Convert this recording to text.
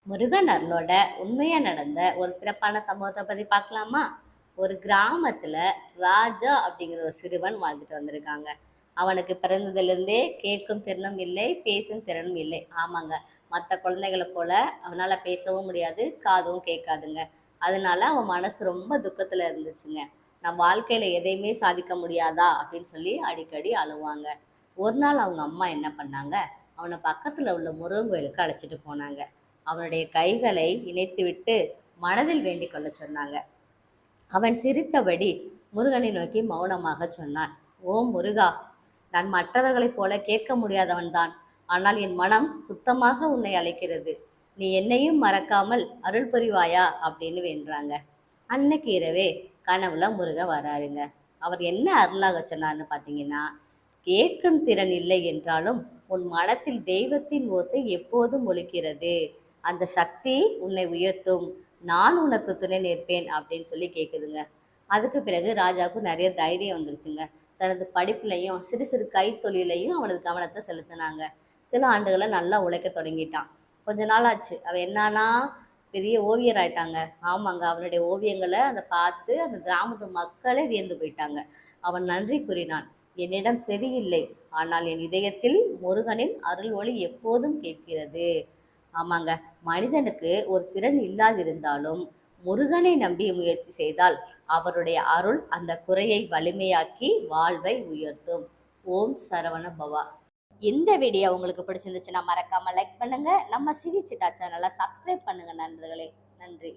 முருகன் அருளோட உண்மையா நடந்த ஒரு சிறப்பான சம்பவத்தை பத்தி பார்க்கலாமா? ஒரு கிராமத்துல ராஜா அப்படிங்கிற ஒரு சிறுவன் வாழ்ந்துட்டு வந்திருக்காங்க. அவனுக்கு பிறந்ததிலிருந்தே கேட்கும் திறனும் இல்லை, பேசும் திறனும் இல்லை. ஆமாங்க. மற்ற குழந்தைகளை போல அவனால பேசவும் முடியாது, காதும் கேட்காதுங்க. அதனால அவன் மனசு ரொம்ப துக்கத்துல இருந்துச்சுங்க. நான் வாழ்க்கையில எதையுமே சாதிக்க முடியாதா அப்படின்னு சொல்லி அடிக்கடி அழுவாங்க. ஒரு நாள் அவங்க அம்மா என்ன பண்ணாங்க, அவனை பக்கத்துல உள்ள முருகன் கோயிலுக்கு அழைச்சிட்டு போனாங்க. அவனுடைய கைகளை இணைத்துவிட்டு மனதில் வேண்டிக் கொள்ள சொன்னாங்க. அவன் சிரித்தபடி முருகனை நோக்கி மௌனமாக சொன்னான். ஓ முருகா, நான் மற்றவர்களைப் போல கேட்க முடியாதவன்தான். ஆனால் என் மனம் சுத்தமாக உன்னை அழைக்கிறது. நீ என்னையும் மறக்காமல் அருள் புரிவாயா அப்படின்னு வேண்டுறாங்க. அன்னைக்கு இரவே கனவுல முருகன் வராருங்க. அவர் என்ன அருளாக சொன்னார்னு பார்த்தீங்கன்னா, கேட்கும் திறன் இல்லை என்றாலும் உன் மனத்தில் தெய்வத்தின் ஓசை எப்போதும் ஒலிக்கிறது. அந்த சக்தி உன்னை உயர்த்தும். நான் உனக்கு துணை நிற்பேன் அப்படின்னு சொல்லி கேட்குதுங்க. அதுக்கு பிறகு ராஜாவுக்கு நிறைய தைரியம் வந்துருச்சுங்க. தனது படிப்புலையும் சிறு சிறு கைத்தொழிலையும் அவனது கவனத்தை செலுத்தினாங்க. சில ஆண்டுகளை நல்லா உழைக்க தொடங்கிட்டான். கொஞ்ச நாள் ஆச்சு. அவன் என்னன்னா பெரிய ஓவியர் ஆயிட்டாங்க. ஆமாங்க. அவனுடைய ஓவியங்களை அதை பார்த்து அந்த கிராமத்து மக்களே வியந்து போயிட்டாங்க. அவன் நன்றி கூறினான். என்னிடம் செவி இல்லை, ஆனால் என் இதயத்தில் முருகனின் அருள் ஒளி எப்போதும் கேட்கிறது. ஆமாங்க. மனிதனுக்கு ஒரு திறன் இல்லாதிருந்தாலும் முருகனை நம்பி முயற்சி செய்தால் அவருடைய அருள் அந்த குறையை வலிமையாக்கி வாழ்வை உயர்த்தும். ஓம் சரவண பவா. இந்த வீடியோ உங்களுக்கு பிடிச்சிருந்துச்சுன்னா மறக்காம லைக் பண்ணுங்க. நம்ம சிவி சிட்டா சேனலை சப்ஸ்கிரைப் பண்ணுங்க நண்பர்களே. நன்றி.